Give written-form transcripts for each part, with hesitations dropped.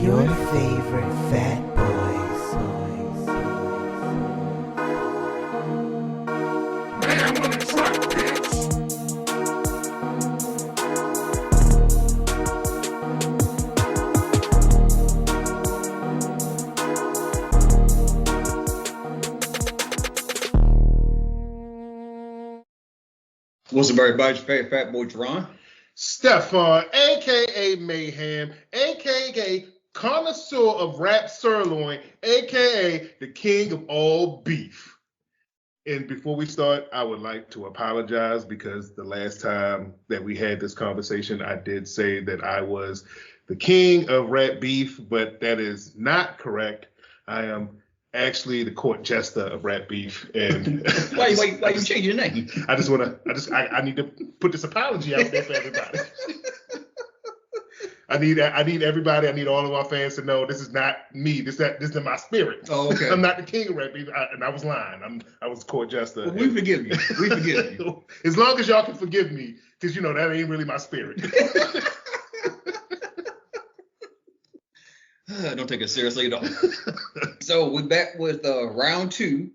Your favorite fat boys. What's up, everybody? Your favorite fat boy, Teron. Stefan, a.k.a. Mayhem, a.k.a. connoisseur of rap sirloin, a.k.a. the king of all beef. And before we start, I would like to apologize because the last time that we had this conversation, I did say that I was the king of rap beef, but that is not correct. I am actually the court jester of rap beef. And why you change your name? I need to put this apology out there for everybody. I need everybody, I need all of our fans to know this is not me. This is my spirit. Oh, okay. I'm not the king of rap beef, and I was lying. I was court jester. Well, we forgive you. We forgive you. As long as y'all can forgive me, because that ain't really my spirit. Don't take it seriously at all. So we're back with round 2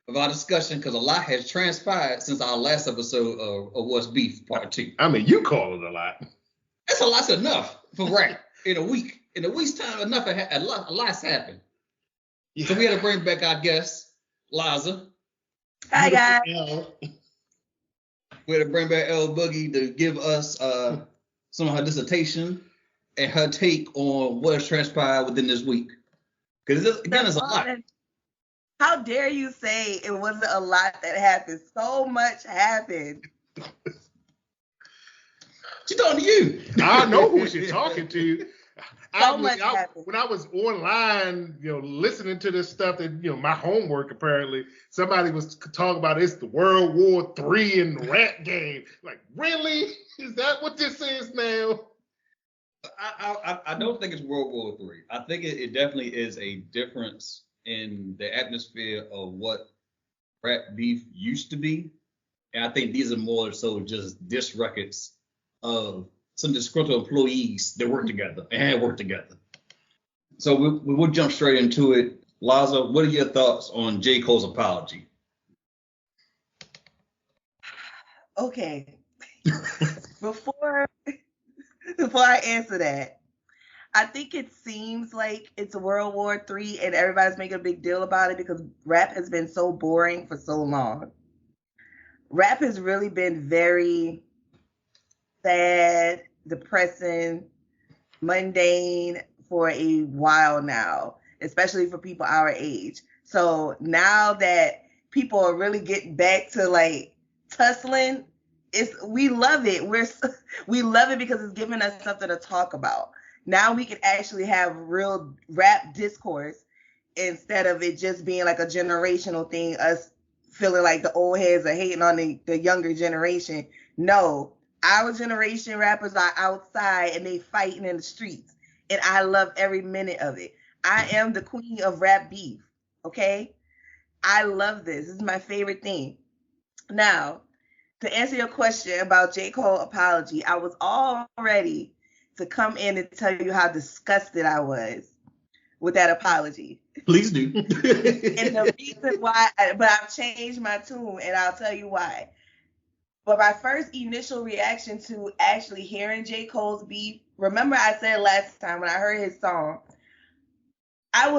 of our discussion because a lot has transpired since our last episode of What's Beef Part 2. I mean, you call it a lot. That's a lot's enough for rap in a week. In a week's time, a lot's happened. Yeah. So we had to bring back our guest, Lyeza. Hi, guys. We had to bring back L Boogie to give us some of her dissertation and her take on what has transpired within this week. Because again, it's a lot. How dare you say it wasn't a lot that happened? So much happened. She's talking to you. I know who she's talking to. Happened. When I was online, listening to this stuff that, my homework apparently, somebody was talking about it's the World War III in the rap game. Like, really? Is that what this is now? I don't think it's World War III. I think it definitely is a difference in the atmosphere of what rap beef used to be. And I think these are more so just diss records of some disgruntled employees that work together and had worked together. So we will jump straight into it. Lyeza, what are your thoughts on J. Cole's apology? Okay. Before I answer that, I think it seems like it's World War III and everybody's making a big deal about it because rap has been so boring for so long. Rap has really been very sad, depressing, mundane for a while now, especially for people our age. So now that people are really getting back to like tussling, we love it. We love it because it's giving us something to talk about. Now we can actually have real rap discourse instead of it just being like a generational thing, us feeling like the old heads are hating on the younger generation. No, our generation rappers are outside and they fighting in the streets. And I love every minute of it. I am the queen of rap beef, okay? I love this. This is my favorite thing. Now, to answer your question about J. Cole apology, I was all ready to come in and tell you how disgusted I was with that apology. Please do. And the reason why, but I've changed my tune and I'll tell you why. But my first initial reaction to actually hearing J. Cole's beef, remember I said last time when I heard his song, I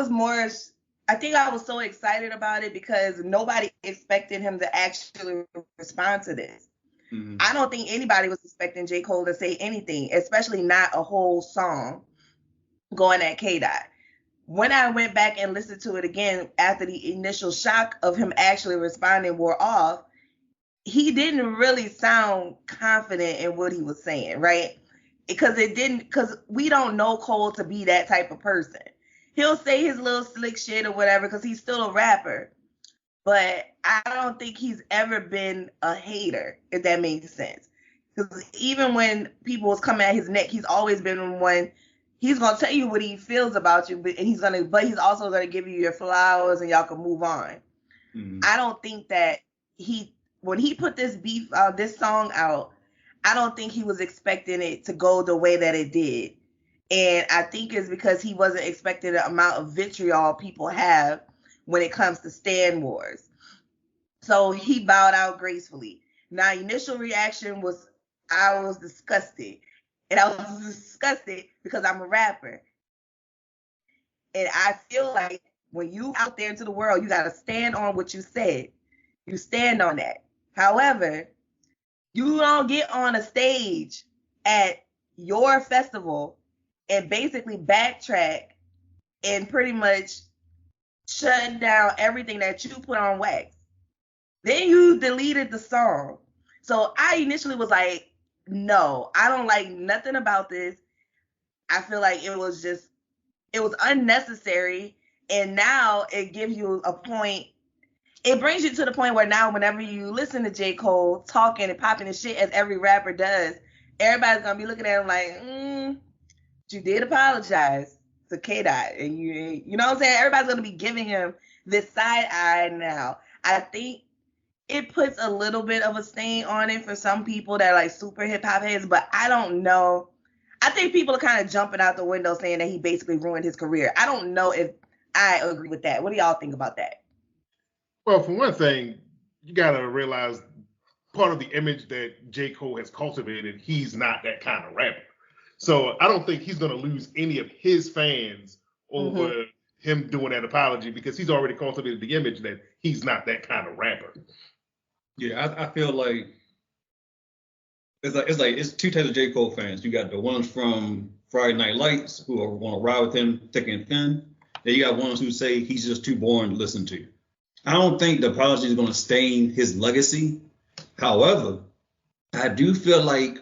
think I was so excited about it because nobody expected him to actually respond to this. Mm-hmm. I don't think anybody was expecting J. Cole to say anything, especially not a whole song going at K-Dot. When I went back and listened to it again after the initial shock of him actually responding wore off, he didn't really sound confident in what he was saying, right? Because we don't know Cole to be that type of person. He'll say his little slick shit or whatever because he's still a rapper. But I don't think he's ever been a hater, if that makes sense. Because even when people was coming at his neck, he's always been one. He's gonna tell you what he feels about you, but he's also gonna give you your flowers and y'all can move on. Mm-hmm. I don't think that when he put this song out, I don't think he was expecting it to go the way that it did. And I think it's because he wasn't expecting the amount of vitriol people have when it comes to Stan Wars. So he bowed out gracefully. Now, initial reaction was I was disgusted. And I was disgusted because I'm a rapper. And I feel like when you out there into the world, you got to stand on what you said. You stand on that. However, you don't get on a stage at your festival and basically backtrack and pretty much shut down everything that you put on wax. Then you deleted the song. So I initially was like, no, I don't like nothing about this. I feel like it was unnecessary. And now it gives you a point. It brings you to the point where now whenever you listen to J. Cole talking and popping his shit as every rapper does, everybody's going to be looking at him like, you did apologize to K-Dot. And you know what I'm saying? Everybody's going to be giving him this side eye now. I think it puts a little bit of a stain on it for some people that are like super hip hop heads, but I don't know. I think people are kind of jumping out the window saying that he basically ruined his career. I don't know if I agree with that. What do y'all think about that? Well, for one thing, you got to realize part of the image that J. Cole has cultivated, he's not that kind of rapper. So I don't think he's going to lose any of his fans over him doing that apology because he's already cultivated the image that he's not that kind of rapper. Yeah, I feel like it's two types of J. Cole fans. You got the ones from Friday Night Lights who want to ride with him thick and thin. Then you got ones who say he's just too boring to listen to. I don't think the apology is going to stain his legacy. However, I do feel like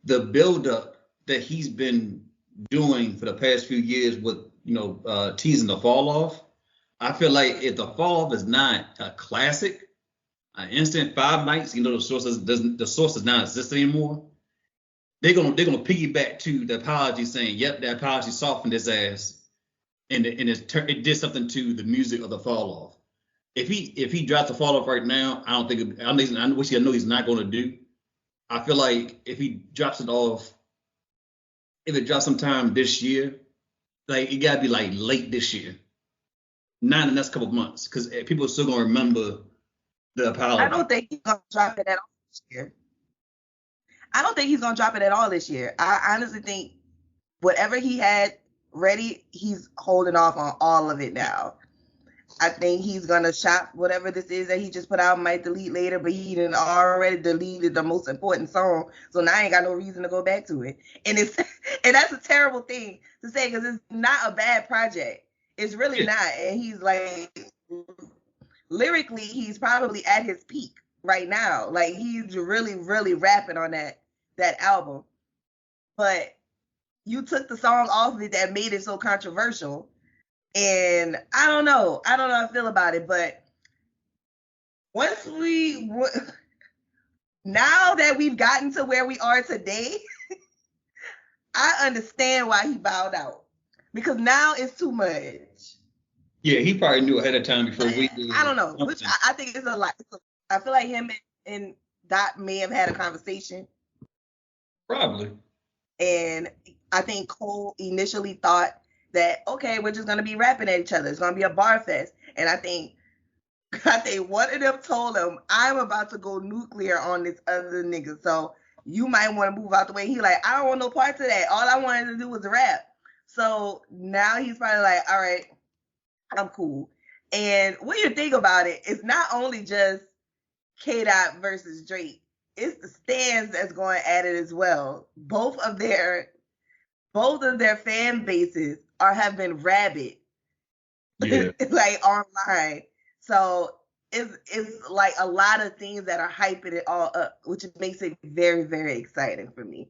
the buildup that he's been doing for the past few years with, teasing the fall off, I feel like if the fall off is not a classic, an instant 5 nights, the source does not exist anymore. They're gonna piggyback to the apology saying, "Yep, that apology softened his ass, and it did something to the music of the fall off." If he drops the fall off right now, I know he's not going to do. I feel like if he drops it off, if it drops sometime this year, like it gotta be like late this year, not in the next couple of months, because people are still gonna remember the apology. I don't think he's gonna drop it at all this year. I don't think he's gonna drop it at all this year. I honestly think whatever he had ready, he's holding off on all of it now. I think he's gonna shop whatever this is that he just put out, might delete later, but he done already deleted the most important song, so now I ain't got no reason to go back to it. And that's a terrible thing to say because it's not a bad project. It's really not. And he's like, lyrically, he's probably at his peak right now. Like he's really, really rapping on that album. But you took the song off of it that made it so controversial. And I don't know how I feel about it, but now that we've gotten to where we are today, I understand why he bowed out because now it's too much. Yeah, he probably knew ahead of time before we did. I don't know. I think it's a lot. I feel like him and Dot may have had a conversation. Probably. And I think Cole initially thought that, okay, we're just going to be rapping at each other. It's going to be a bar fest. And I think one of them told him, I'm about to go nuclear on this other nigga. So you might want to move out the way. He like, I don't want no parts of that. All I wanted to do was rap. So now he's probably like, all right, I'm cool. And when you think about it, it's not only just K-Dot versus Drake. It's the stands that's going at it as well. Both of their fan bases have been rabid, like online. So it's like a lot of things that are hyping it all up, which makes it very, very exciting for me.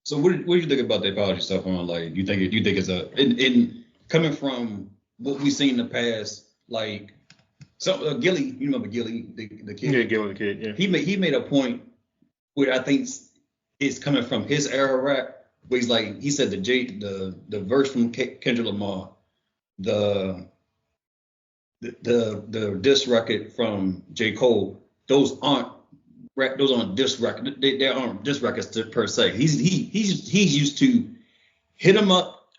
So what do you think about the apology stuff on? Like, you think it's in coming from what we've seen in the past, like Gilly, you remember Gilly, the kid? Yeah, Gilly the kid. Yeah. He made a point where I think it's coming from his era rap. Where he's like, he said the verse from Kendrick Lamar, the diss record from J. Cole, those aren't those on disc record. They aren't disc records per se. He's used to hit 'em up,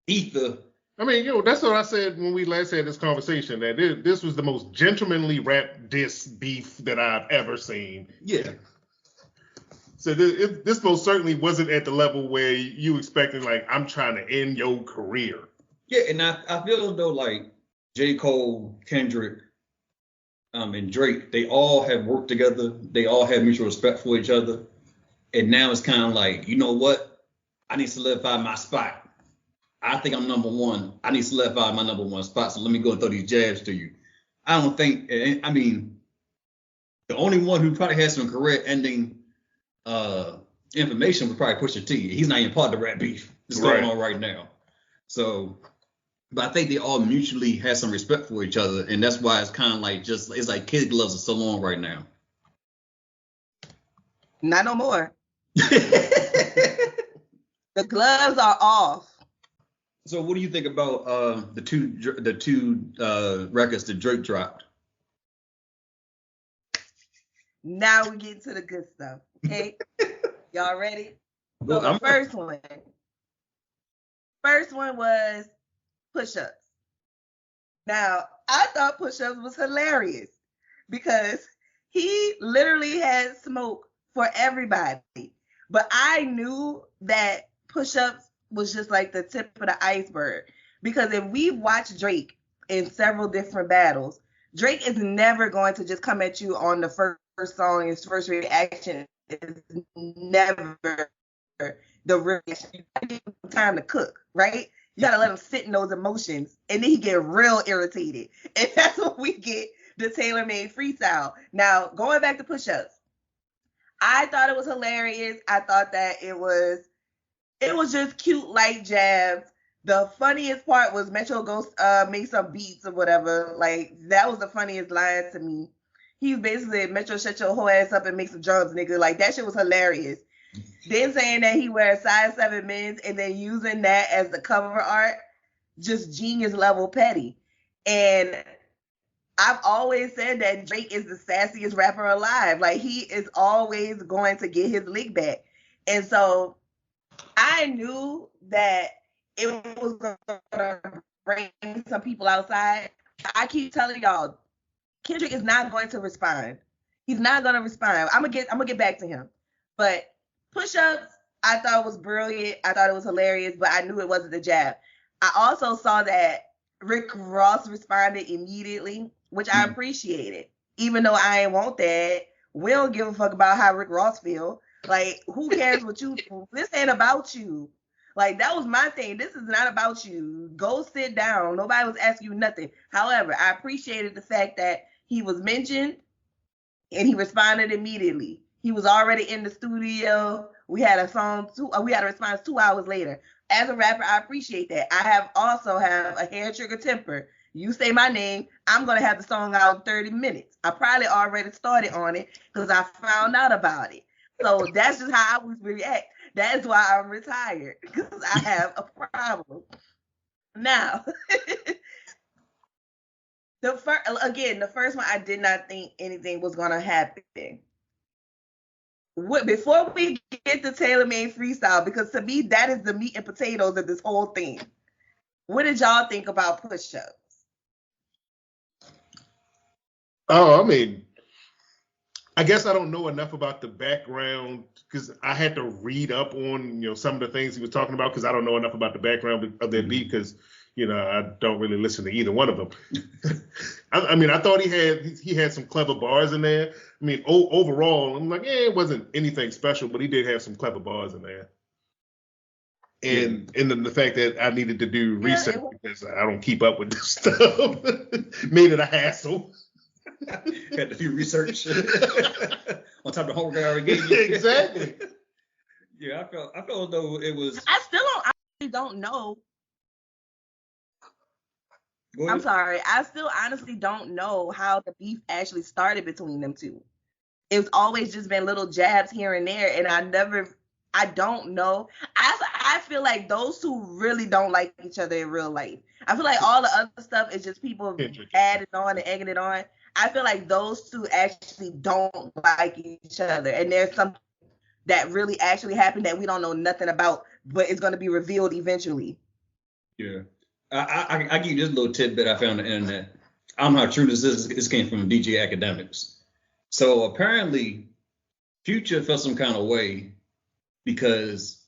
ether. I mean, that's what I said when we last had this conversation, that this was the most gentlemanly rap diss beef that I've ever seen. Yeah. So this most certainly wasn't at the level where you expecting, like, I'm trying to end your career. Yeah, and I feel as though like J. Cole, Kendrick, and Drake, they all have worked together. They all have mutual respect for each other. And now it's kind of like, you know what? I need to solidify my spot. I think I'm number one. I need to solidify my number one spot. So let me go and throw these jabs to you. I don't think, I mean, the only one who probably has some career-ending information was probably Pusha T. He's not even part of the rap beef that's going on right now. So, but I think they all mutually have some respect for each other, and that's why it's kind of like it's like kid gloves are so long right now. Not no more. The gloves are off. So, what do you think about the two records that Drake dropped? Now we get to the good stuff. Okay, y'all ready? So the first one was push-ups. Now, I thought push-ups was hilarious because he literally had smoke for everybody. But I knew that push-ups was just like the tip of the iceberg. Because if we've watched Drake in several different battles, Drake is never going to just come at you on the first song. His first reaction is never the reaction. You gotta give him time to cook, right? You gotta let him sit in those emotions, and then he get real irritated. And that's what we get the tailor-made freestyle. Now, going back to push-ups, I thought it was hilarious. I thought that it was just cute, light jabs. The funniest part was Metro Ghost make some beats or whatever. Like, that was the funniest line to me. He was basically, Metro, shut your whole ass up and make some drums, nigga. Like, that shit was hilarious. Then saying that he wears size 7 men's and then using that as the cover art, just genius level petty. And I've always said that Drake is the sassiest rapper alive. Like, he is always going to get his lick back. And so I knew that it was going to bring some people outside. I keep telling y'all, Kendrick is not going to respond. He's not going to respond. I'm gonna get back to him. But push-ups, I thought was brilliant. I thought it was hilarious, but I knew it wasn't the jab. I also saw that Rick Ross responded immediately, which I appreciated. Even though I ain't want that, we don't give a fuck about how Rick Ross feel. Like, who cares what you do? This ain't about you. Like, that was my thing. This is not about you. Go sit down. Nobody was asking you nothing. However, I appreciated the fact that he was mentioned and he responded immediately. He was already in the studio. We had a response 2 hours later. As a rapper, I appreciate that. I also have a hair trigger temper. You say my name, I'm going to have the song out in 30 minutes. I probably already started on it because I found out about it. So that's just how I would react. That is why I'm retired, because I have a problem. Now, the first one, I did not think anything was going to happen. Before we get to tailor-made freestyle, because to me, that is the meat and potatoes of this whole thing. What did y'all think about push-ups? Oh, I mean, I guess I don't know enough about the background because I had to read up on, some of the things he was talking about because I don't know enough about the background of that beat because, I don't really listen to either one of them. I mean, I thought he had some clever bars in there. I mean, overall, I'm like, it wasn't anything special, but he did have some clever bars in there. And the fact that I needed to do research because I don't keep up with this stuff made it a hassle. Had to do research on top of the homework I already gave you. Exactly. Yeah, I felt as though it was. I still don't know. I'm sorry. I still honestly don't know how the beef actually started between them two. It's always just been little jabs here and there, and I don't know. I feel like those two really don't like each other in real life. I feel like all the other stuff is just people adding on and egging it on. I feel like those two actually don't like each other, and there's something that really actually happened that we don't know nothing about, but it's going to be revealed eventually. Yeah. I give you this little tidbit I found on the internet. I don't know how true this is. This came from DJ Academics. So apparently, Future felt some kind of way because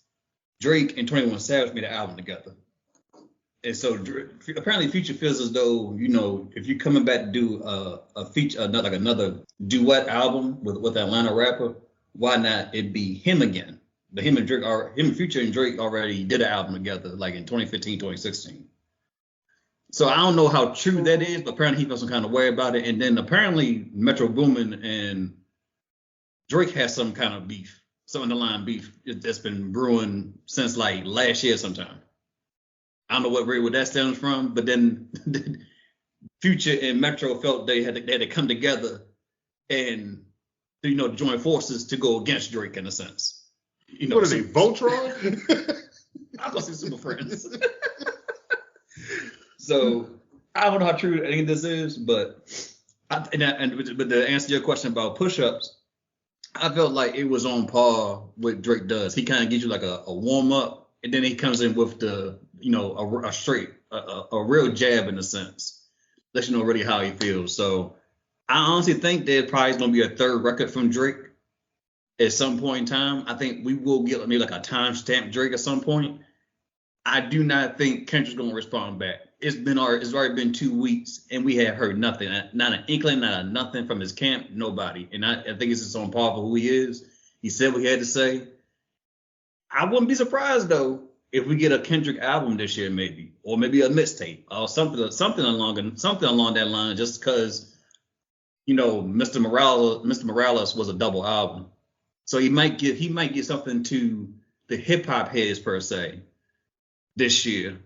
Drake and 21 Savage made an album together. And so apparently Future feels as though, you know, if you're coming back to do a feature, another duet album with an Atlanta rapper, why not it be him again? But him and Future and Drake already did an album together, like in 2015, 2016. So I don't know how true that is, but apparently he felt some kind of way about it. And then apparently Metro Boomin and Drake has some kind of beef, some underlying beef that's been brewing since like last year sometime. I don't know where that stems from, but then Future and Metro felt they had to come together and, you know, join forces to go against Drake in a sense. You know, what are they, Voltron? I was gonna say Super Friends. So I don't know how true any of this is, but but to answer your question about push-ups, I felt like it was on par with Drake does. He kind of gives you like a warm up, and then he comes in with the, you know, a straight, a real jab in a sense. Let you know already how he feels. So I honestly think there probably is gonna be a third record from Drake at some point in time. I think we will get maybe like a timestamp Drake at some point. I do not think Kendrick's gonna respond back. It's already been 2 weeks and we have heard nothing. Not an inkling, not a nothing from his camp, nobody. And I think it's just on par for who he is. He said what he had to say. I wouldn't be surprised though if we get a Kendrick album this year, maybe, or maybe a mixtape or something along that line, just because, you know, Mr. Morales was a double album. So he might get something to the hip hop heads per se this year,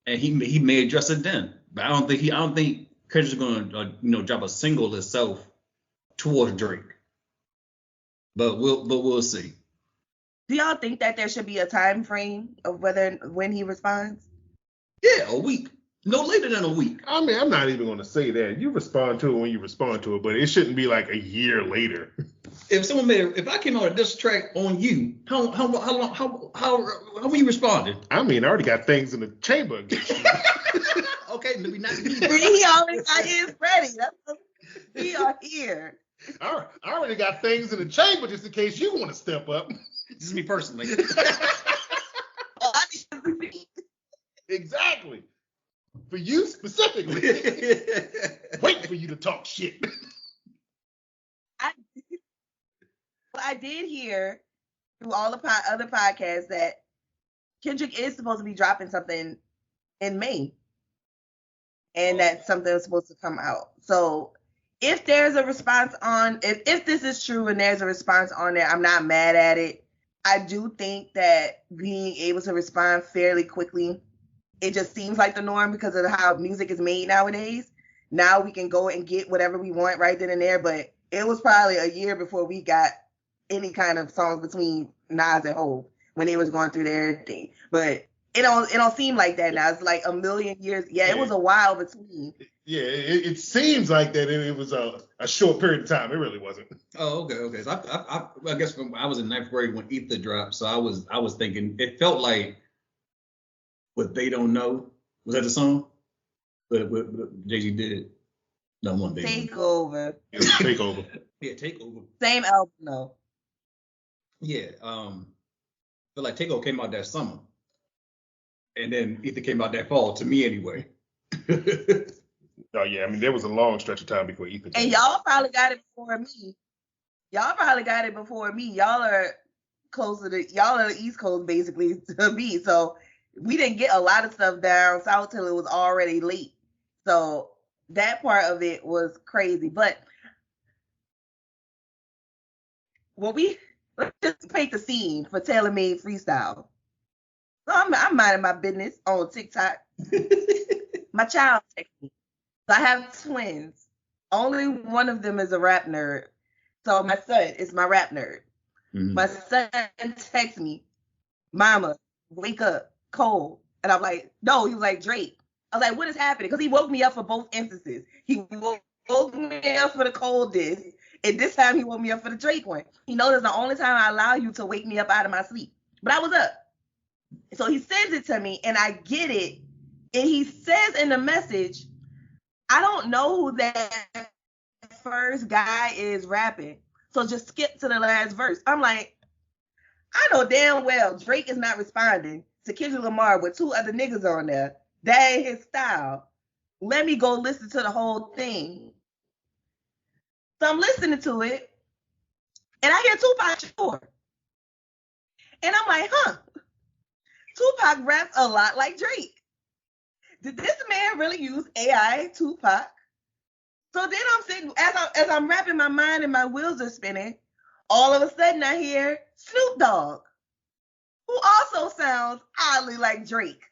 and he may address it then. But I don't think Kendrick's going to drop a single itself towards Drake. But we'll see. Do y'all think that there should be a time frame of when he responds? Yeah, a week. No later than a week. I mean, I'm not even going to say that. You respond to it when you respond to it, but it shouldn't be like a year later. If I came out with this track on you, how will you responded? I mean, I already got things in the chamber against you. Okay, maybe not me. He already got his ready. We are here. I already got things in the chamber just in case you want to step up. Just me personally. Exactly. For you specifically. Wait for you to talk shit. I did hear through all the other podcasts that Kendrick is supposed to be dropping something in May. And that something is supposed to come out. So if there's a response if this is true and there's a response on there, I'm not mad at it. I do think that being able to respond fairly quickly, it just seems like the norm because of how music is made nowadays. Now we can go and get whatever we want right then and there, but it was probably a year before we got any kind of songs between Nas and Hov when they was going through their thing. But it don't seem like that now. It's like a million years. Yeah, it was a while between. Yeah, it seems like that it was a short period of time. It really wasn't. Oh, okay. So I guess I was in ninth grade when Ether dropped, so I was thinking it felt like What They Don't Know. Was that the song? But Jay-Z did. No one did. Takeover. Yeah, Takeover. Yeah, Takeover. Same album though. Yeah. But like Takeover came out that summer. And then Ether came out that fall, to me anyway. Oh yeah, I mean there was a long stretch of time before Ether. And y'all probably got it before me. Y'all are closer to y'all are the East Coast basically to me. So we didn't get a lot of stuff down south till it was already late. So that part of it was crazy. But let's just paint the scene for Taylor Made Freestyle. So I'm minding my business on TikTok. My child texted me. So I have twins. Only one of them is a rap nerd. So my son is my rap nerd. Mm-hmm. My son texts me, "Mama, wake up, cold." And I'm like, no, he was like, Drake. I was like, what is happening? Because he woke me up for both instances. He woke woke me up for the cold disc, and this time he woke me up for the Drake one. He knows it's the only time I allow you to wake me up out of my sleep. But I was up. So he sends it to me, and I get it. And he says in the message, I don't know who that first guy is rapping. So just skip to the last verse. I'm like, I know damn well Drake is not responding to Kendrick Lamar with 2 other niggas on there. That ain't his style. Let me go listen to the whole thing. So I'm listening to it, and I hear Tupac Shakur. And I'm like, Tupac raps a lot like Drake. Did this man really use AI Tupac? So then I'm sitting, as I'm rapping my mind and my wheels are spinning, all of a sudden I hear Snoop Dogg, who also sounds oddly like Drake.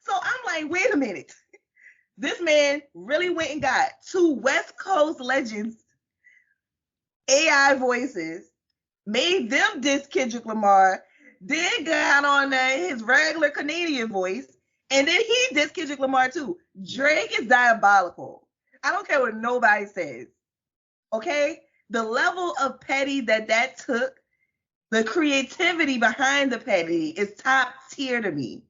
So I'm like, wait a minute. This man really went and got 2 West Coast legends, AI voices, made them diss Kendrick Lamar, then got on his regular Canadian voice, and then he dissed Kendrick Lamar too. Drake is diabolical. I don't care what nobody says. Okay? The level of petty that took, the creativity behind the petty is top tier to me.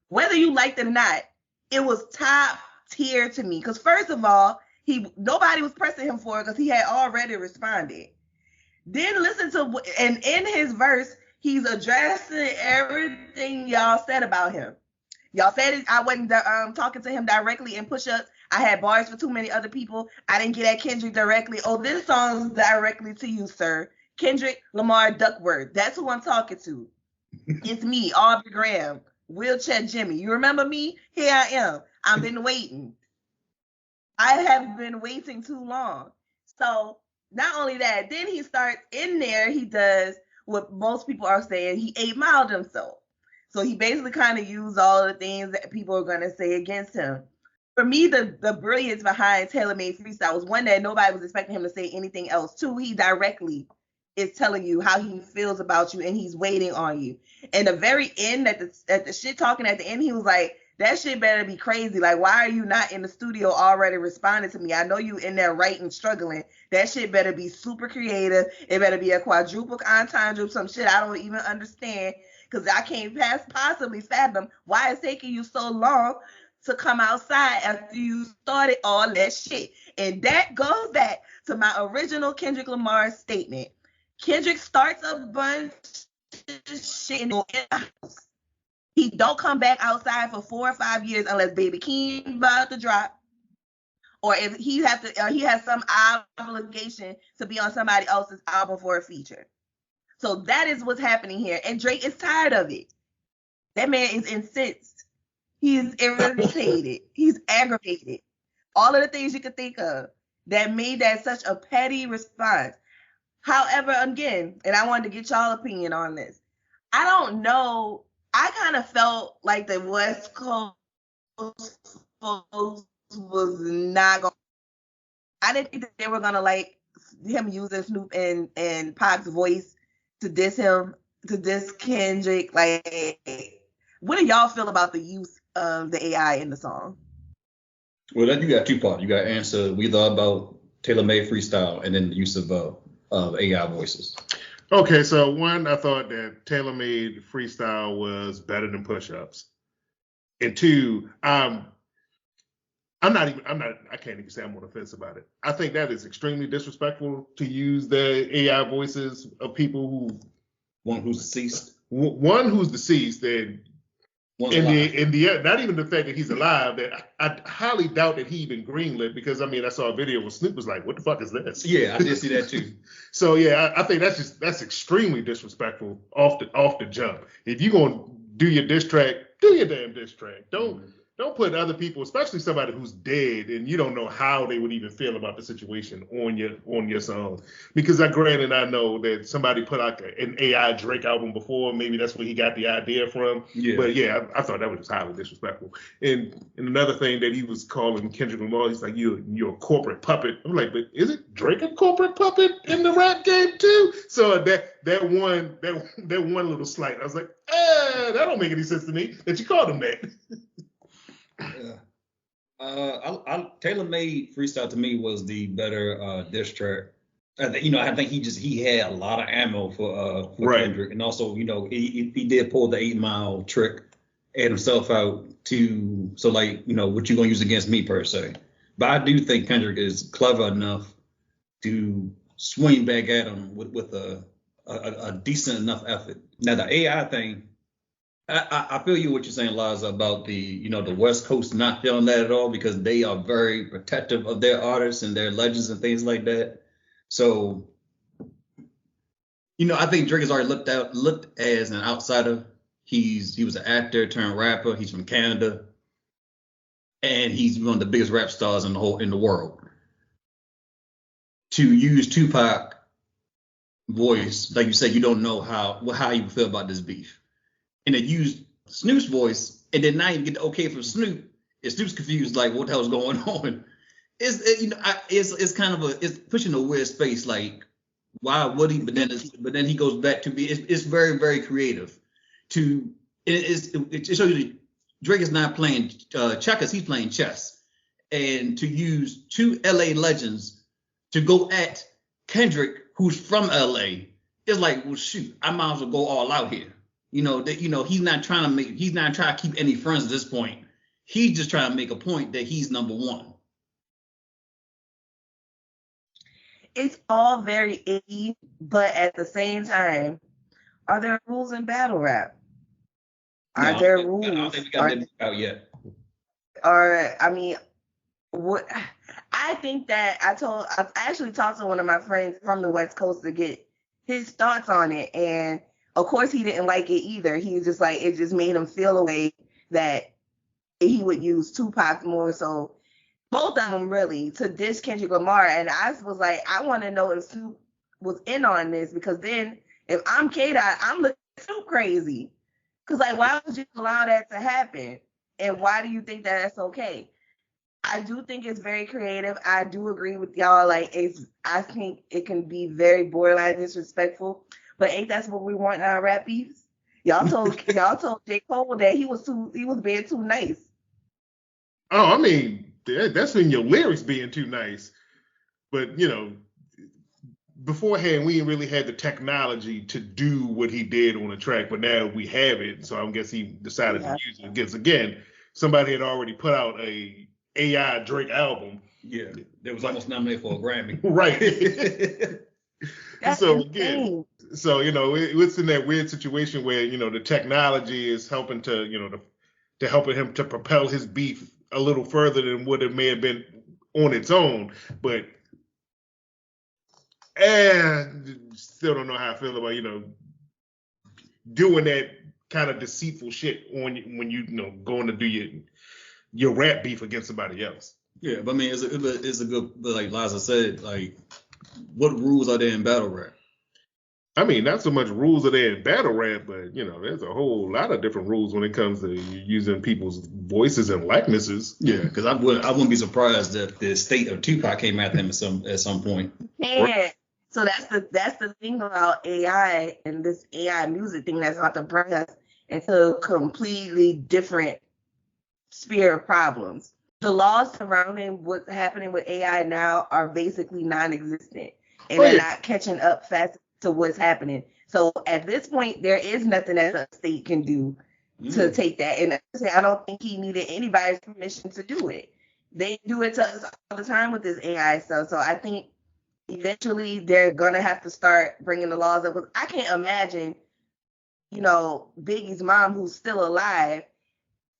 Whether you liked it or not, it was top tier to me. Because first of all, nobody was pressing him for it because he had already responded. Then listen to, and in his verse, he's addressing everything y'all said about him. Y'all said I wasn't talking to him directly in push-ups. I had bars for too many other people. I didn't get at Kendrick directly. Oh, this song's directly to you, sir. Kendrick Lamar Duckworth. That's who I'm talking to. It's me, Aubrey Graham, Wheelchair Jimmy. You remember me? Here I am. I've been waiting. I have been waiting too long. So not only that, then he starts in there, he does what most people are saying, he 8-miled himself. So he basically kind of used all of the things that people are going to say against him. For me, the brilliance behind Tailor-Made Freestyle was one that nobody was expecting him to say anything else. 2, he directly is telling you how he feels about you and he's waiting on you. And the very end, at the shit talking at the end, he was like, that shit better be crazy. Like, why are you not in the studio already responding to me? I know you in there writing, struggling. That shit better be super creative. It better be a quadruple entendre, some shit I don't even understand. Because I can't possibly fathom why it's taking you so long to come outside after you started all that shit. And that goes back to my original Kendrick Lamar statement. Kendrick starts a bunch of shit in the house. He don't come back outside for 4 or 5 years unless Baby Keem about to drop, or if he has some obligation to be on somebody else's album for a feature. So that is what's happening here, and Drake is tired of it. That man is incensed. He is irritated. He's aggravated. All of the things you could think of that made that such a petty response. However, again, and I wanted to get y'all opinion on this. I don't know. I kind of felt like the West Coast folks was not going. I didn't think that they were gonna like him using Snoop and Pac's voice to diss him, to diss Kendrick. Like, what do y'all feel about the use of the AI in the song? Well, then you got 2 parts. You got to answer we thought about Tailor-Made Freestyle and then the use of AI voices. Okay, so 1, I thought that Tailor-Made Freestyle was better than push-ups. And 2, I can't even say I'm on the fence about it. I think that is extremely disrespectful to use the AI voices of people One who's deceased, and not even the fact that he's alive, that I highly doubt that he even greenlit, because I saw a video where Snoop was like, what the fuck is this? Yeah, I did see that too. So yeah, I think that's extremely disrespectful off the jump. If you're gonna do your diss track, do your damn diss track. Don't put other people, especially somebody who's dead and you don't know how they would even feel about the situation on your song. Because I know that somebody put out an AI Drake album before. Maybe that's where he got the idea from. Yeah. But yeah, I thought that was highly disrespectful. And another thing that he was calling Kendrick Lamar, he's like, you're a corporate puppet. I'm like, but is it Drake a corporate puppet in the rap game too? So that one little slight, I was like, that don't make any sense to me that you called him that. Yeah. Taylor Made Freestyle to me was the better diss track. I think he had a lot of ammo for Right. Kendrick, and also he did pull the 8 Mile trick, add himself out to what you gonna use against me per se. But I do think Kendrick is clever enough to swing back at him with a decent enough effort. Now the AI thing, I feel you what you're saying, Lyeza, about the West Coast not feeling that at all because they are very protective of their artists and their legends and things like that. So, I think Drake is already looked as an outsider. He was an actor turned rapper. He's from Canada, and he's one of the biggest rap stars in the world. To use Tupac voice, like you said, you don't know how you feel about this beef, and to use Snoop's voice, and then not even get the okay from Snoop, and Snoop's confused, like what the hell's going on. It's kind of it's pushing a weird space, like why would he? But then he goes back to be. It's very very creative. It shows you Drake is not playing checkers; he's playing chess. And to use two LA legends to go at Kendrick, who's from LA, is like, well, shoot, I might as well go all out here. He's not trying to keep any friends at this point. He's just trying to make a point that he's number one. It's all very icky, but at the same time, are there rules in battle rap? Are there rules? I don't think we got that out yet. What I think that I actually talked to one of my friends from the West Coast to get his thoughts on it, and of course he didn't like it either. He was just like, it just made him feel a way that he would use Tupac more so. Both of them really to diss Kendrick Lamar, and I was like, I want to know if Snoop was in on this, because then if I'm K-Dot, I'm looking Snoop crazy, because like, why would you allow that to happen, and why do you think that that's okay? I do think it's very creative. I do agree with y'all. Like, I think it can be very borderline disrespectful, but ain't that's what we want in our rap beefs? Y'all told J. Cole that he was being too nice. Oh, I mean, that's in your lyrics being too nice. But, beforehand, we didn't really had the technology to do what he did on the track, but now we have it. So I guess he decided to use it. Because, again, somebody had already put out a AI Drake album. Yeah, that was almost nominated for a Grammy. Right. That's so, insane. again, so, it's in that weird situation where, the technology is helping to helping him to propel his beef a little further than what it may have been on its own, but still don't know how I feel about doing that kind of deceitful shit when you going to do your rap beef against somebody else. Yeah, but I mean, it's a good, like Lyeza said, like what rules are there in battle rap? I mean, not so much rules are there in battle rap, but there's a whole lot of different rules when it comes to using people's voices and likenesses. Yeah, because I wouldn't be surprised if the state of Tupac came after him at some point. Yeah. So that's the thing about AI and this AI music thing that's about to bring us into a completely different sphere of problems. The laws surrounding what's happening with AI now are basically non-existent, and they're not catching up fast to what's happening. So at this point, there is nothing that a state can do to take that. And I don't think he needed anybody's permission to do it. They do it to us all the time with this AI stuff. So I think eventually they're gonna have to start bringing the laws up. I can't imagine, Biggie's mom, who's still alive,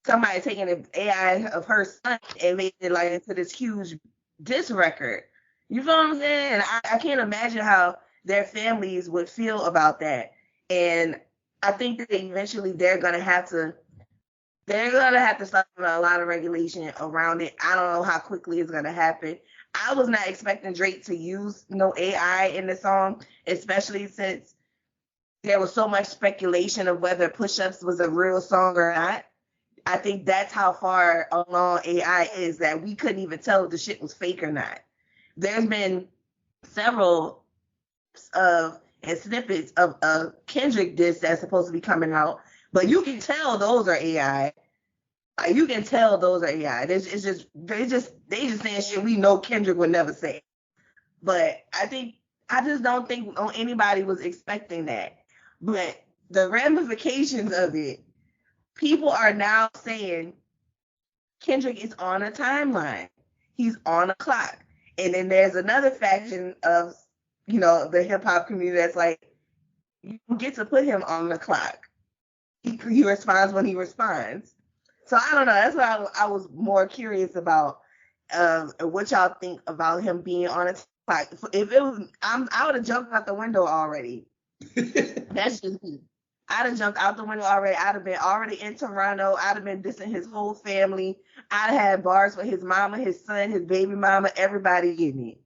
somebody taking an AI of her son and making it like into this huge diss record. You feel what I'm saying? And I can't imagine how their families would feel about that. And I think that eventually they're gonna have to start a lot of regulation around it. I don't know how quickly it's gonna happen. I was not expecting Drake to use AI in the song, especially since there was so much speculation of whether Push Ups was a real song or not. I think that's how far along AI is, that we couldn't even tell if the shit was fake or not. There's been several snippets of a Kendrick diss that's supposed to be coming out, but you can tell those are AI. Like, you can tell those are AI. It's just they just saying shit we know Kendrick would never say. But I just don't think anybody was expecting that. But the ramifications of it, people are now saying Kendrick is on a timeline. He's on a clock. And then there's another faction of, the hip hop community that's like, you get to put him on the clock. He responds when he responds. So I don't know. That's what I was more curious about. What y'all think about him being on a clock? If it was, I would have jumped out the window already. That's just me. I'd have jumped out the window already. I'd have been already in Toronto. I'd have been dissing his whole family. I'd have had bars for his mama, his son, his baby mama, everybody in it.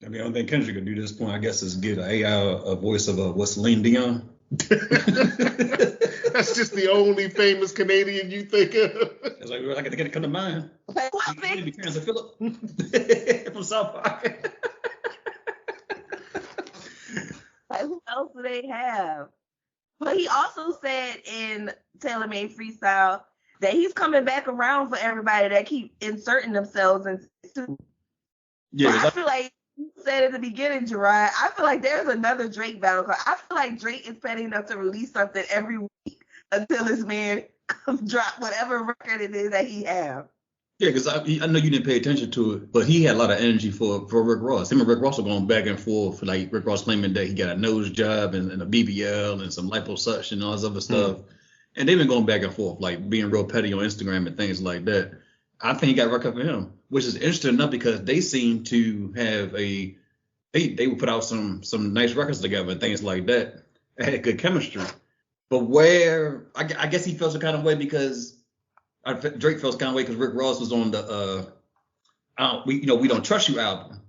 I mean, I don't think Kendrick could do this point, I guess, is get a voice of what's Celine Dion. That's just the only famous Canadian you think of. It's like, I gotta come to mind. Like, what, Maybe Terrence and Phillip from South Park. Like, who else do they have? But he also said in Taylor Made Freestyle that he's coming back around for everybody that keep inserting themselves into. Yeah, I feel like you said at the beginning, Gerard, I feel like there's another Drake battle card. I feel like Drake is petty enough to release something every week until this man drop whatever record it is that he have. yeah, because I know you didn't pay attention to it, but he had a lot of energy for Rick Ross. Him and Rick Ross were going back and forth, like Rick Ross claiming that he got a nose job and a BBL and some liposuction and all this other stuff. And they've been going back and forth, like being real petty on Instagram and things like that. I think he got a record for him, which is interesting enough because they seem to have they would put out some nice records together and things like that. They had good chemistry. But where I guess he felt some kind of way because Drake felt some kind of way because Rick Ross was on the We Don't Trust You album.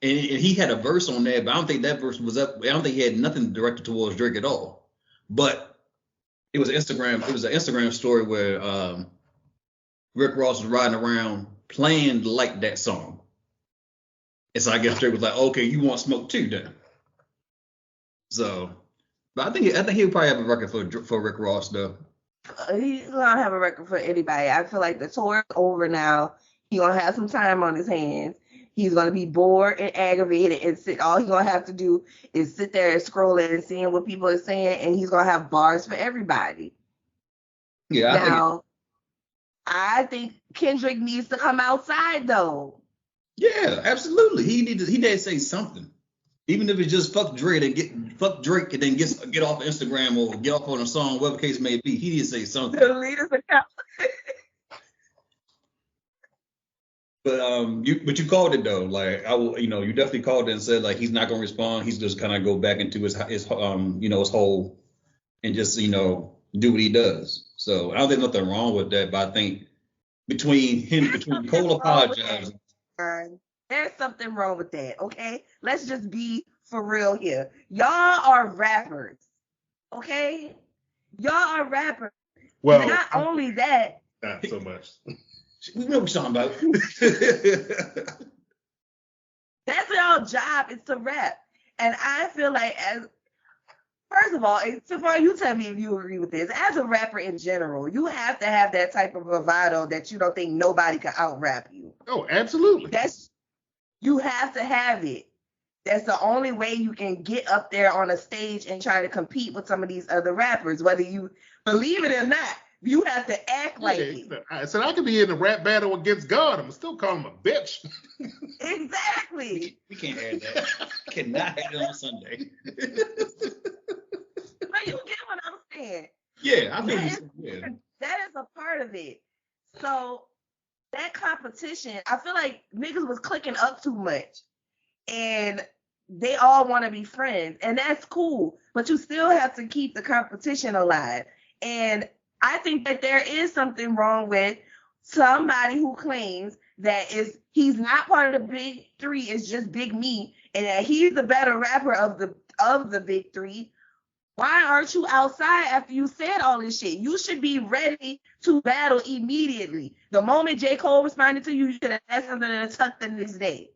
And he had a verse on there, but I don't think that verse was up. I don't think he had nothing directed towards Drake at all. But it was an Instagram story where Rick Ross was riding around playing like that song. And so I guess Drake was like, okay, you want smoke too then. So, but I think he'll probably have a record for Rick Ross though. He's gonna have a record for anybody. I feel like the tour is over now. He's gonna have some time on his hands. He's gonna be bored and aggravated and all he's gonna have to do is sit there and scrolling and seeing what people are saying, and he's gonna have bars for everybody. Yeah. I think Kendrick needs to come outside though. Yeah, absolutely. He did say something. Even if it's just fuck Drake and then get off Instagram or get off on a song, whatever case may be, he did say something. Delete his account. But you called it though. Like you definitely called it and said like he's not gonna respond. He's just kind of go back into his hole and just do what he does. So I don't think nothing wrong with that. But I think between Cole apologizing. There's something wrong with that, okay? Let's just be for real here. Y'all are rappers, okay? Y'all are rappers. Well, not only that. Not so much. We know what you're talking about. That's y'all job is to rap. And I feel like first of all, Safar, you tell me if you agree with this. As a rapper in general, you have to have that type of bravado that you don't think nobody can out-rap you. Oh, absolutely. You have to have it. That's the only way you can get up there on a stage and try to compete with some of these other rappers. Whether you believe it or not, you have to act like it. I said I could be in a rap battle against God. I'm still calling him a bitch. Exactly. We can't add that. Cannot add it on Sunday. But you get what I'm saying. Yeah, I think that is a part of it. So that competition, I feel like niggas was clicking up too much. And they all want to be friends. And that's cool. But you still have to keep the competition alive. And I think that there is something wrong with somebody who claims that he's not part of the big three, it's just Big Me, and that he's the better rapper of the big three. Why aren't you outside after you said all this shit? You should be ready to battle immediately. The moment J. Cole responded to you, you should have had something to tuck the next day.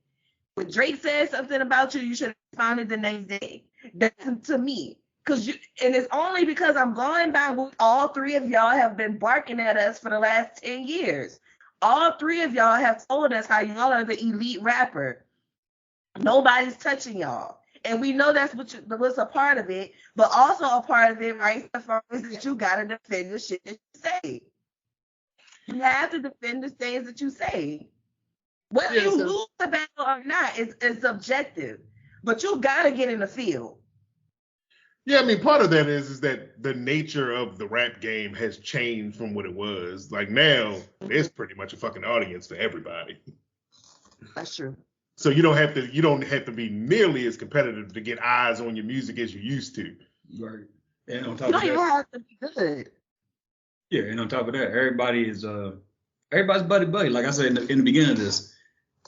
When Drake said something about you, you should have responded the next day. That's to me. And it's only because I'm going by what all three of y'all have been barking at us for the last 10 years. All three of y'all have told us how y'all are the elite rapper. Nobody's touching y'all. And we know that's what's a part of it, but also a part of it, right, is that you gotta defend the shit that you say. You have to defend the things that you say. Whether you lose the battle or not, it's subjective. But you gotta get in the field. Yeah, I mean, part of that is that the nature of the rap game has changed from what it was. Like now, it's pretty much a fucking audience for everybody. That's true. So you don't have to be nearly as competitive to get eyes on your music as you used to. Right. And on top You of don't even that, have to be good. yeah, and on top of that, everybody's buddy. Like I said in the beginning of this,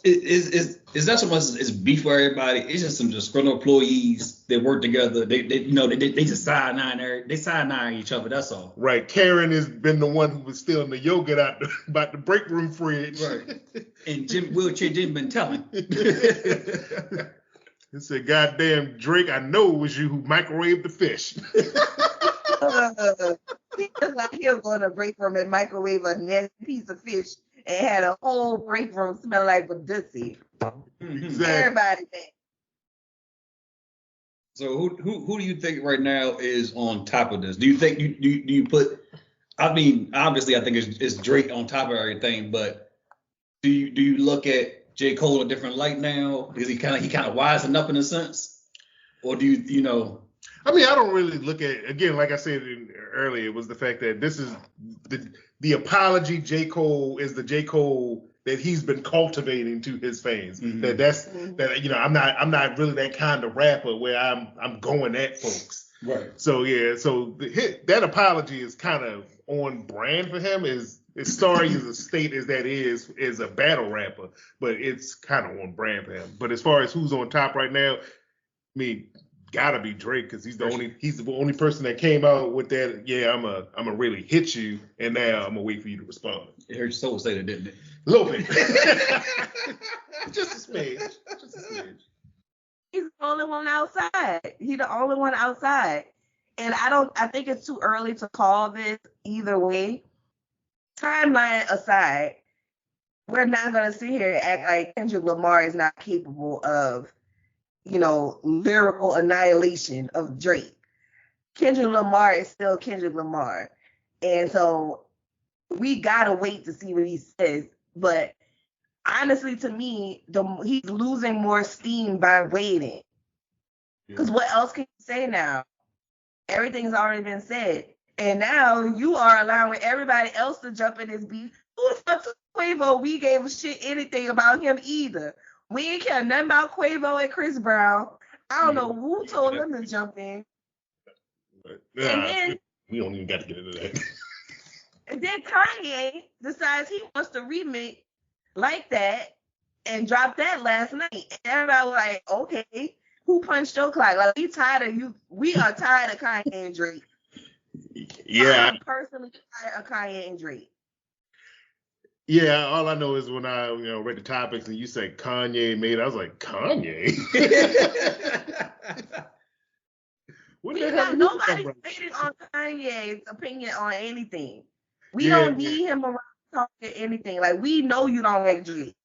it's not so much as beef for everybody. It's just some disgruntled employees that work together. They just side nine each other. That's all. Right. Karen has been the one who was stealing the yogurt out about the break room fridge. Right. And Wheelchair Jim been telling. He said, "Goddamn Drake, I know it was you who microwaved the fish." He was going to break room and microwave a nasty piece of fish and had a whole break room smell like Badussy. Exactly. Everybody there. So who do you think right now is on top of this? Do you think do you put? I mean, obviously, I think it's Drake on top of everything, but do you look at J. Cole in a different light now because he kind of wising up in a sense, or do you know? I mean, I don't really look at, again, like I said earlier, it was the fact that this is the apology J. Cole is the J. Cole that he's been cultivating to his fans. Mm-hmm. That I'm not really that kind of rapper where I'm going at folks. Right. So yeah, that apology is kind of on brand for him. As sorry as a state as that is a battle rapper, but it's kind of on brand for him. But as far as who's on top right now, I mean, gotta be Drake because he's the only person that came out with that. Yeah, I'm a really hit you, and now I'm gonna wait for you to respond. It hurt your soul to say that, didn't it? A little bit, just a smidge. He's the only one outside. He's the only one outside, and I think it's too early to call this either way. Timeline aside, we're not gonna sit here and act like Kendrick Lamar is not capable of, lyrical annihilation of Drake. Kendrick Lamar is still Kendrick Lamar. And so we gotta wait to see what he says. But honestly, to me, he's losing more steam by waiting. Because what else can you say now? Everything's already been said. And now you are allowing everybody else to jump in this beef. Who the fuck took Quavo? We gave a shit anything about him either. We ain't care nothing about Quavo and Chris Brown. I don't know who told them to jump in. And then we don't even got to get into that. And then Kanye decides he wants to remix like that and drop that last night. And everybody was like, okay, who punched your clock? Like, we tired of you. We are tired of Kanye and Drake. Yeah. I'm personally tired of Kanye and Drake. Yeah, all I know is when I read the topics and you said Kanye made, I was like, Kanye? What the hell? Nobody's waiting on Kanye's opinion on anything. We don't need him around talking anything. Like, we know you don't like Drake.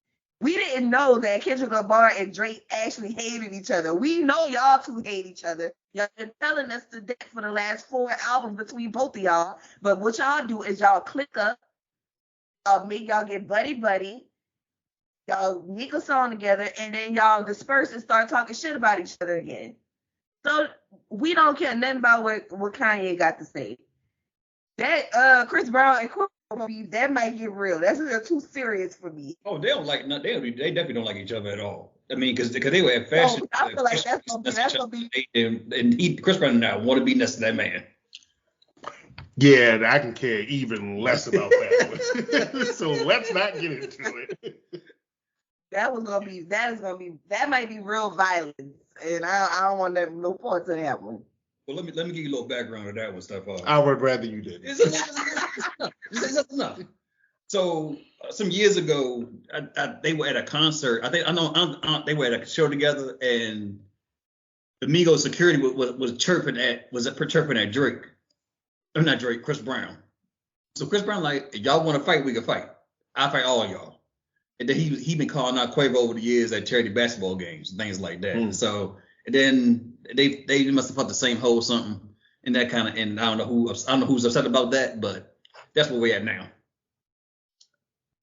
We didn't know that Kendrick Lamar and Drake actually hated each other. We know y'all two hate each other. Y'all been telling us to death for the last 4 albums between both of y'all. But what y'all do is y'all click up. Make y'all get buddy, y'all make a song together, and then y'all disperse and start talking shit about each other again. So we don't care nothing about what Kanye got to say. That Chris Brown and Quavo, that might get real. That's too serious for me. Oh, they don't like they definitely don't like each other at all. I mean, because they were at fashion. I feel like that's gonna be. And Chris Brown and I want to be next to that man. Yeah, I can care even less about that one. So let's not get into it. That might be real violence, and I don't want no parts of that one. Well, let me give you a little background of that one stuff. I would rather you did. It's enough. So some years ago, they were at a concert. They were at a show together, and the Migos security was chirping at Drake. Or not Drake, Chris Brown. So Chris Brown like, if y'all want to fight, we can fight. I'll fight all y'all. And then he been calling out Quavo over the years at charity basketball games and things like that. So and then they must have put the same hole something and that kind of, and I don't know who's upset about that, but that's where we're at now.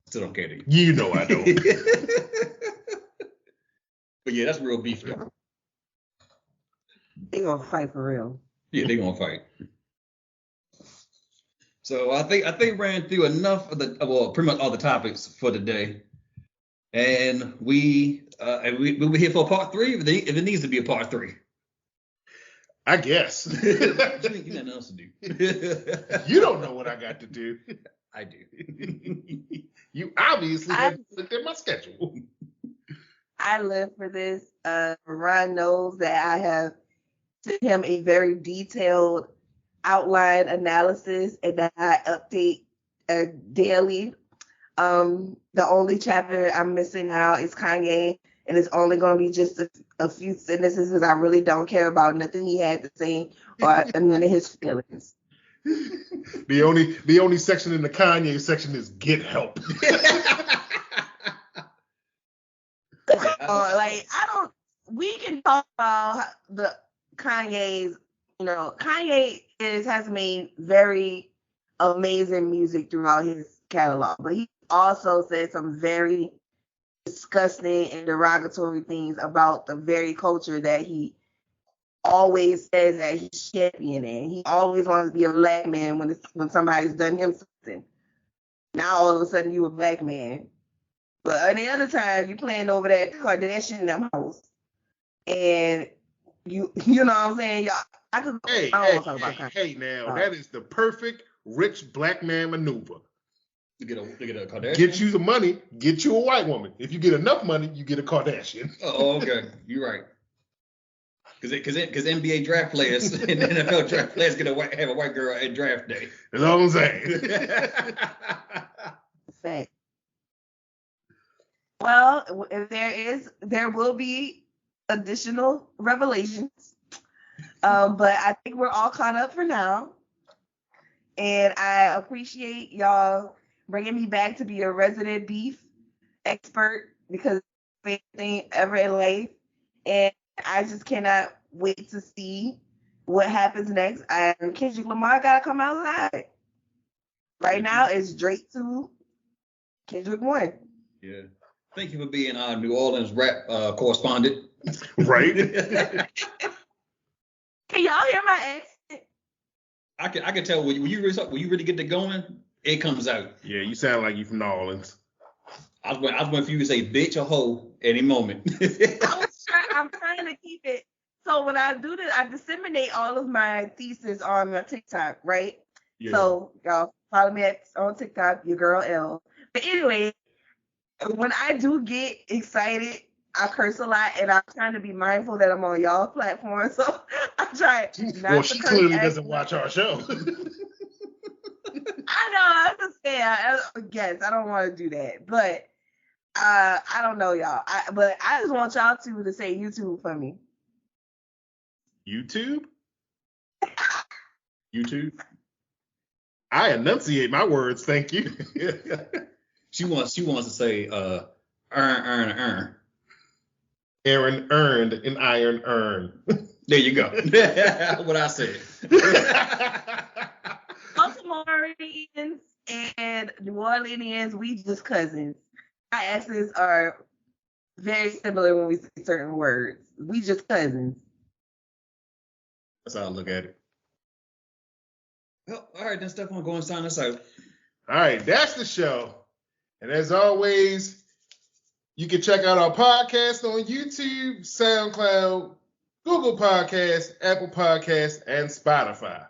Still don't care to you. You know I don't. But yeah, that's real beef though. They gonna fight for real. Yeah, they gonna fight. So I think ran through enough of pretty much all the topics for today, and we'll be here for part 3 if it needs to be a part 3. I guess. You got nothing else to do. You don't know what I got to do. I do. You obviously haven't looked at my schedule. I live for this. Ron knows that I have sent him a very detailed outline analysis and that I update daily. The only chapter I'm missing now is Kanye, and it's only going to be just a few sentences because I really don't care about nothing he had to say or none of his feelings. The only section in the Kanye section is get help. We can talk about the Kanye's, Kanye has made very amazing music throughout his catalog, but he also said some very disgusting and derogatory things about the very culture that he always says that he's championing. He always wants to be a black man when somebody's done him something. Now all of a sudden you a black man. But any other time you playing over that Kardashian in them house. And you know what I'm saying? Y'all, I don't want to talk about Kanye. Hey now, that is the perfect rich black man maneuver. To get a Kardashian? Get you the money, get you a white woman. If you get enough money, you get a Kardashian. Oh, okay. You're right. Because NBA draft players and NFL draft players have a white girl at draft day. That's all I'm saying. Fact. Well, if there will be additional revelations. But I think we're all caught up for now. And I appreciate y'all bringing me back to be a resident beef expert because it's the same thing ever in life. And I just cannot wait to see what happens next. And Kendrick Lamar got to come outside. Right now, it's Drake 2, Kendrick 1. Yeah. Thank you for being our New Orleans rap correspondent. Right? Can y'all hear my accent? I can tell when you really get to going, it comes out. Yeah, you sound like you from New Orleans. I was waiting for you to say bitch or hoe any moment. I'm trying to keep it. So when I do this, I disseminate all of my thesis on my TikTok, right? Yeah. So y'all follow me on TikTok, your girl L. But anyway, when I do get excited, I curse a lot, and I'm trying to be mindful that I'm on y'all platform. So I'm trying not Well, to she curse. clearly doesn't watch our show. I know, I understand. I guess I don't want to do that, but I don't know, y'all. But I just want y'all to say YouTube for me. YouTube? YouTube. I enunciate my words, thank you. She wants to say earn. Aaron earned an iron urn. There you go. What I said. Baltimoreans and New Orleanians, we just cousins. Our accents are very similar when we say certain words. We just cousins. That's how I look at it. Well, all right, then Stephon, go and sign us out. All right, that's the show. And as always, you can check out our podcast on YouTube, SoundCloud, Google Podcasts, Apple Podcasts, and Spotify.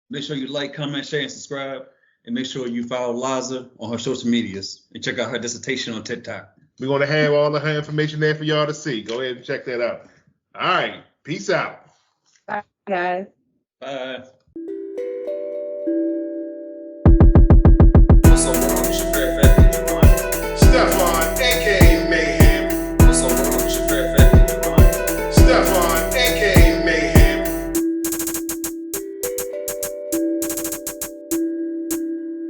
Make sure you like, comment, share, and subscribe. And make sure you follow Lyeza on her social medias and check out her dissertation on TikTok. We're going to have all the information there for y'all to see. Go ahead and check that out. All right, peace out. Bye, guys. Bye.